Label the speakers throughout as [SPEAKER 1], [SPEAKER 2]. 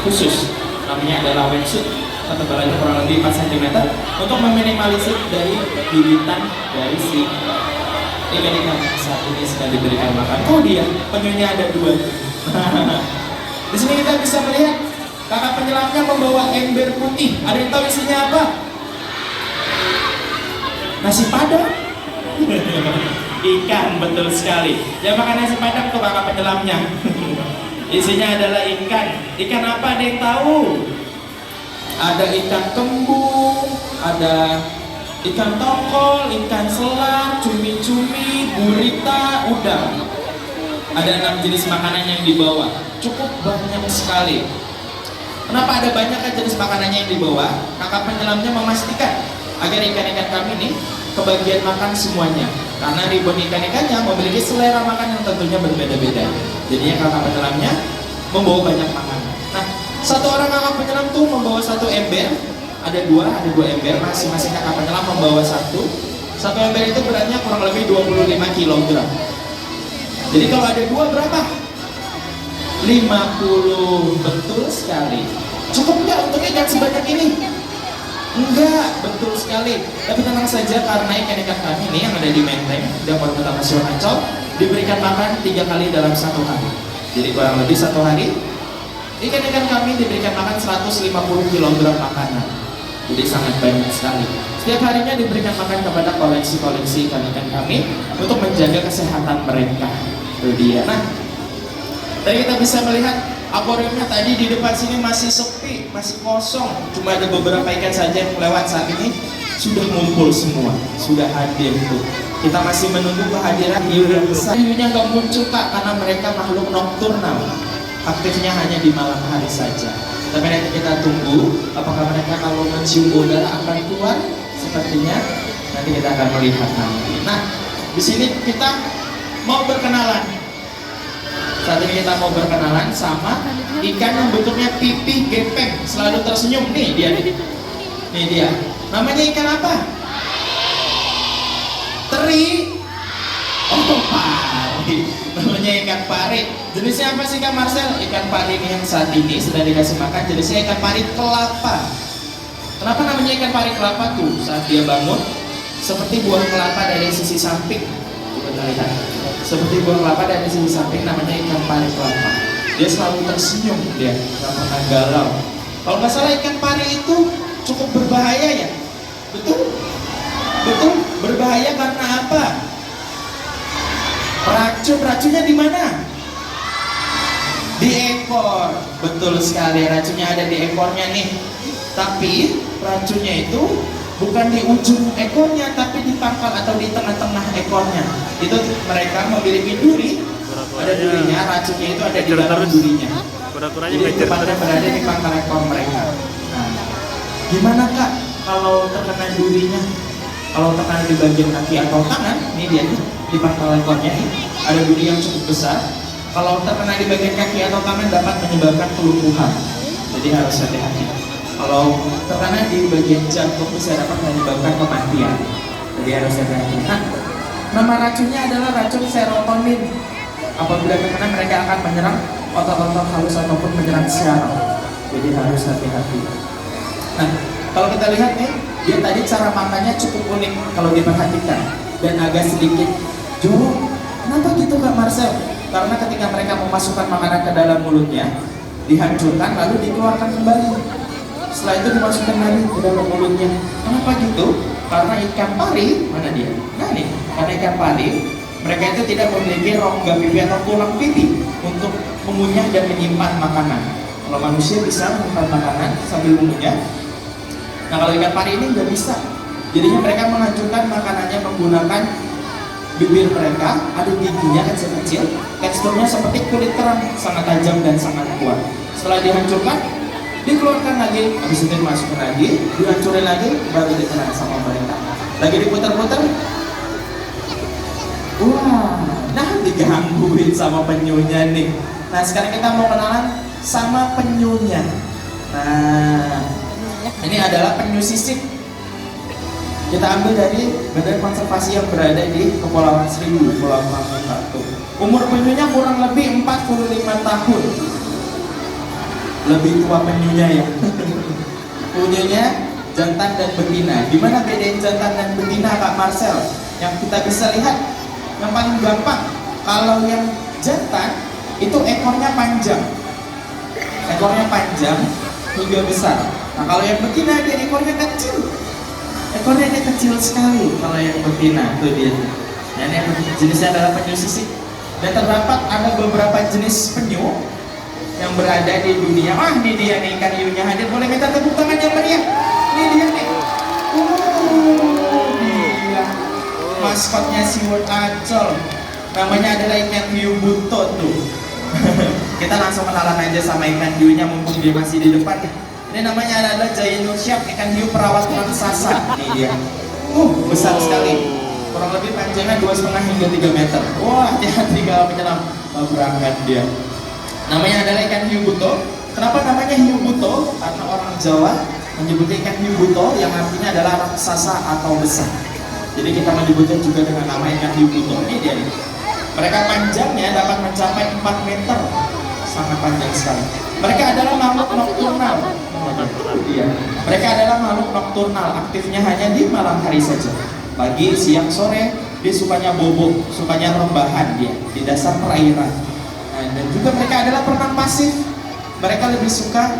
[SPEAKER 1] khusus, namanya adalah wetsuit, ketebalannya kurang lebih 4 cm untuk meminimalisir dari gigitan dari si ikan-ikan saat ini sedang diberikan makan. Oh dia, penyunya ada 2. Di sini kita bisa melihat kakak penyelamnya membawa ember putih. Ada yang tahu isinya apa? Nasi padang. Ikan, betul sekali. Yang makan nasi padang tuh kakak penyelamnya. Isinya adalah ikan. Ikan apa, ada yang tahu? Ada ikan kembung, ada ikan tongkol, ikan selang, cumi-cumi, gurita, udang. Ada 6 jenis makanan yang dibawa. Cukup banyak sekali. Kenapa ada banyak jenis makanannya yang dibawa? Kakak penyelamnya memastikan agar ikan-ikan kami ini kebagian makan semuanya. Karena ribuan ikan-ikannya memiliki selera makan yang tentunya berbeda-beda. Jadinya kakak penyelamnya membawa banyak makanan. Nah, satu orang kakak penyelam tuh membawa 1 ember. Ada dua ember, masing-masing kakak penyelam membawa 1. 1 ember itu beratnya kurang lebih 25 kg. Jadi kalau ada 2 berapa? 50, betul sekali. Cukup nggak untuk ikan sebanyak ini? Enggak, betul sekali. Tapi tenang saja karena ikan-ikan kami ini yang ada di Menteng, Dapur Utama Sio Ancol, diberikan makan 3 kali dalam 1 hari. Jadi kurang lebih 1 hari, ikan-ikan kami diberikan makan 150 kg makanan. Jadi sangat banyak sekali. Setiap harinya diberikan makan kepada koleksi-koleksi ikan-ikan kami untuk menjaga kesehatan mereka. Itu dia. Nah, tadi kita bisa melihat akuariumnya tadi di depan sini masih sepi, masih kosong. Cuma ada beberapa ikan saja yang lewat saat ini. Sudah ngumpul semua, sudah hadir tuh. Kita masih menunggu kehadiran hiu yang besar. Hiunya nggak muncul kak, karena mereka makhluk nokturnal. Aktifnya hanya di malam hari saja. Tapi nanti kita tunggu apakah mereka kalau mencium udara akan keluar. Sepertinya nanti kita akan melihat nanti. Nah, di sini kita mau berkenalan. Saat ini kita mau berkenalan sama ikan yang bentuknya pipih gepeng, selalu tersenyum. Nih dia nih. Nih dia. Namanya ikan apa? Teri. Oh, pari. Namanya ikan pari. Jenisnya apa sih Kak Marcel? Ikan pari ini yang saat ini sedang dikasih makan jenisnya ikan pari kelapa. Kenapa namanya ikan pari kelapa tuh? Saat dia bangun seperti buah kelapa dari sisi samping. Kita lihat. Seperti buah kelapa dari sisi samping, namanya ikan pari kelapa. Dia selalu tersenyum, dia nggak pernah galau. Kalau nggak salah ikan pari itu cukup berbahaya ya, betul? Betul, berbahaya karena apa? Racunnya di mana? Di ekor, betul sekali. Racunnya ada di ekornya nih. Tapi racunnya itu bukan di ujung ekornya, tapi di pangkal atau di tengah-tengah ekornya. Itu mereka memiliki duri, ada durinya, racunnya itu ada di dalam durinya. Jadi tepatnya berada di pangkal ekor mereka. Nah, gimana kak kalau terkena durinya? Kalau terkena di bagian kaki atau tangan, ini dia nih, di pangkal ekornya ini ada duri yang cukup besar. Kalau terkena di bagian kaki atau tangan dapat menyebabkan kelumpuhan. Jadi harus hati-hati. Kalau terkena di bagian jantung bisa dapat menyebabkan kematian. Jadi harus hati-hati. Nah, nama racunnya adalah racun serotonin. Apabila terkena mereka akan menyerang otot-otot halus ataupun menyerang syaraf. Jadi harus hati-hati. Nah, kalau kita lihat nih, dia tadi cara makannya cukup unik kalau diperhatikan dan agak sedikit jorok. Kenapa gitu Kak Marcel? Karena ketika mereka memasukkan makanan ke dalam mulutnya, dihancurkan lalu dikeluarkan kembali. Setelah itu dimasukkan lagi ke dalam mulutnya. Kenapa gitu? Karena ikan pari, mana dia? Nah nih, karena ikan pari, mereka itu tidak memiliki rongga pipi atau tulang pipi untuk mengunyah dan menyimpan makanan. Kalau manusia bisa menyimpan makanan sambil mengunyah. Nah kalau ikan pari ini nggak bisa. Jadinya mereka menghancurkan makanannya menggunakan bibir mereka, ada giginya kecil-kecil, teksturnya seperti kulit kerang, sangat tajam dan sangat kuat. Setelah dihancurkan, dikeluarkan lagi, habis itu dimasukin lagi, dihancurin lagi, baru ditelan sama mereka. Lagi diputar-putar, wah, nah digangguin sama penyunya nih. Nah sekarang kita mau kenalan sama penyunya. Nah, ini adalah penyu sisik. Kita ambil dari Badan Konservasi yang berada di Kepulauan Seribu, Pulau Lampung Batu. Umur penyunya kurang lebih 45 tahun. lebih tua penyunya ya. Punyanya jantan dan betina. Gimana bedain jantan dan betina Kak Marcel? Yang kita bisa lihat, yang paling gampang, kalau yang jantan itu ekornya panjang, hingga besar. Nah kalau yang betina dia ekornya kecil sekali. Kalau yang betina itu dia. Dan yang jenisnya adalah penyu sisik. Dan terdapat ada beberapa jenis penyu yang berada di dunia. Ini dia nih ikan hiunya hadir. Boleh minta tepuk tangan yang meriah. Ini dia nih. Dia maskotnya SeaWorld Ancol. Namanya adalah ikan hiu buto tuh. Kita langsung kenalan aja sama ikan hiunya mumpung dia masih di depan. Ini namanya adalah Giant Shark, ikan hiu perawat raksasa. Ini dia. Besar sekali. Kurang lebih panjangnya 2,5 hingga 3 meter. Wah, hati-hati kalau penyelam. Berangkat dia. Namanya adalah ikan hiu buto. Kenapa namanya hiu buto? Karena orang Jawa menyebutnya ikan hiu buto yang artinya adalah raksasa atau besar. Jadi kita menyebutnya juga dengan nama ikan hiu buto. Ini dia nih. Mereka panjangnya dapat mencapai 4 meter. Sangat panjang sekali. Mereka adalah makhluk nokturnal. Iya. Mereka adalah makhluk nokturnal. Aktifnya hanya di malam hari saja. Pagi, siang, sore, dia sukanya bobo, sukanya rebahan dia di dasar perairan. Nah, dan juga mereka adalah perenang pasif. Mereka lebih suka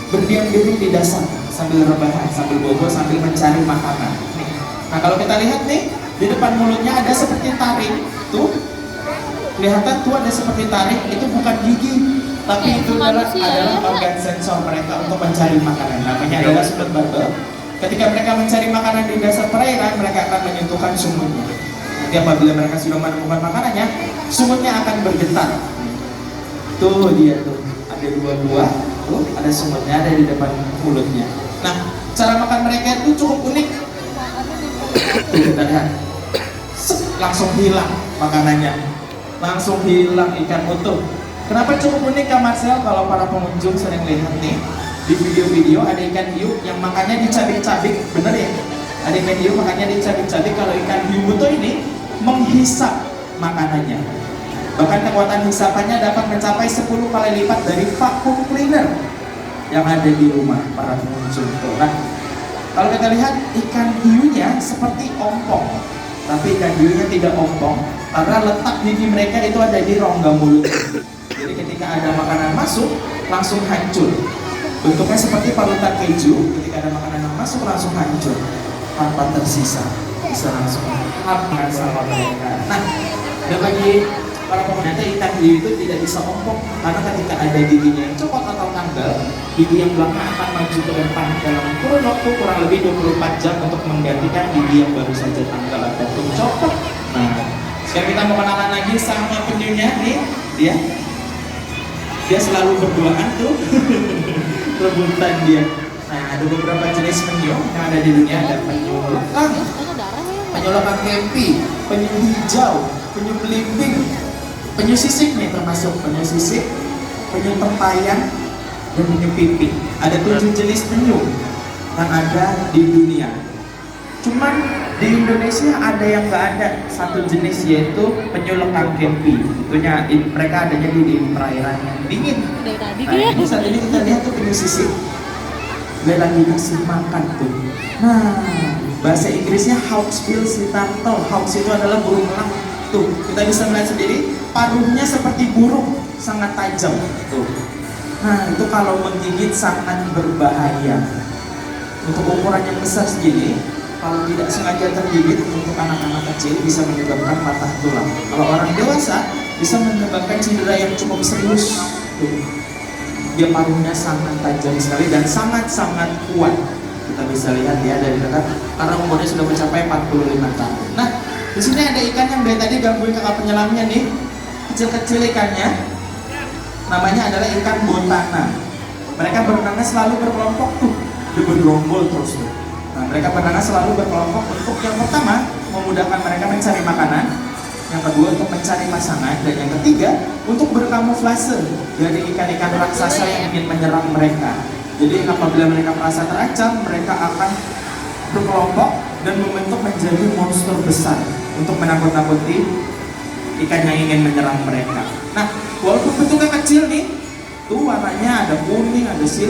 [SPEAKER 1] berdiam diri di dasar sambil rebahan, sambil bobo, sambil mencari makanan. Nah kalau kita lihat nih, di depan mulutnya ada seperti taring, tuh kelihatan tuh ada seperti taring. Itu bukan gigi, tapi itu adalah organ sensor mereka untuk mencari makanan. Namanya adalah sudut barbel. Ketika mereka mencari makanan di dasar perairan, mereka akan menyentuhkan sumutnya. Nanti apabila mereka sudah menemukan makanannya, sumutnya akan bergetar. Tuh dia tuh, ada dua buah, tuh ada sumutnya ada di depan mulutnya. Nah, cara makan mereka itu cukup unik. Tuh kita lihat, langsung hilang makanannya, langsung hilang ikan utuh. Kenapa cukup unik Kak Marcel? Kalau para pengunjung sering lihat nih di video-video ada ikan hiu yang makannya dicabik-cabik, bener ya? Ada ikan hiu makannya dicabik-cabik. Kalau ikan hiu buto ini menghisap makanannya. Bahkan kekuatan hisapannya dapat mencapai 10 kali lipat dari vacuum cleaner yang ada di rumah para pengunjung. Nah, kalau kita lihat ikan hiunya seperti ompong, tapi ikan hiunya tidak ompong karena letak gigi mereka itu ada di rongga mulut. Jadi ketika ada makanan masuk langsung hancur. Bentuknya seperti parutan keju, ketika ada makanan yang masuk langsung hancur tanpa tersisa, bisa langsung habis sama mereka. Nah, dan bagi para peminatnya ikan hiu itu tidak bisa ompong karena ketika ada giginya yang copot atau tanggal, gigi yang belakang akan maju ke depan dalam kurun waktu kurang lebih 24 jam untuk menggantikan gigi yang baru saja tanggal ataupun copot. Nah, sekarang kita mau kenalan lagi sama penyunya nih, dia selalu berduaan tuh. Rebutan dia. Nah, ada beberapa jenis penyu yang ada di dunia. Ada penyu lekang, penyu lekang kempi, penyu hijau, penyu belimbing, penyu sisik nih termasuk penyu sisik, penyu tempayan, dan penyu pipi. Ada 7 jenis penyu yang ada di dunia. Cuman di Indonesia ada yang nggak ada satu jenis, yaitu penyu lekang kempi. Itunya mereka adanya di perairan yang dingin. Nah, ini saat ini kita lihat tuh penyu sisik. Dia lagi ngasih makan tuh. Nah, bahasa Inggrisnya Hawksbill sitarto. Hawks itu adalah burung elang. Tuh, kita bisa melihat sendiri paruhnya seperti burung, sangat tajam. Tuh. Nah, itu kalau menggigit sangat berbahaya. Untuk ukuran yang besar segini, kalau tidak sengaja tergigit untuk anak-anak kecil bisa menyebabkan patah tulang. Kalau orang dewasa bisa menyebabkan cedera yang cukup serius. Tuh. Dia paruhnya sangat tajam sekali dan sangat-sangat kuat. Kita bisa lihat ya dari dekat karena umurnya sudah mencapai 45 tahun. Nah, di sini ada ikan yang dari tadi gangguin kakak penyelamnya nih. Kecil-kecil ikannya. Namanya adalah ikan botana. Mereka berenangnya selalu berkelompok tuh. Dia bergerombol terus tuh. Nah, mereka berenang selalu berkelompok untuk yang pertama memudahkan mereka mencari makanan, yang kedua untuk mencari pasangan, dan yang ketiga untuk berkamuflase dari ikan-ikan raksasa yang ingin menyerang mereka. Jadi apabila mereka merasa terancam, mereka akan berkelompok dan membentuk menjadi monster besar untuk menakut-nakuti ikan yang ingin menyerang mereka. Nah, walaupun bentuknya kecil nih, Tuh warnanya ada kuning, ada silver.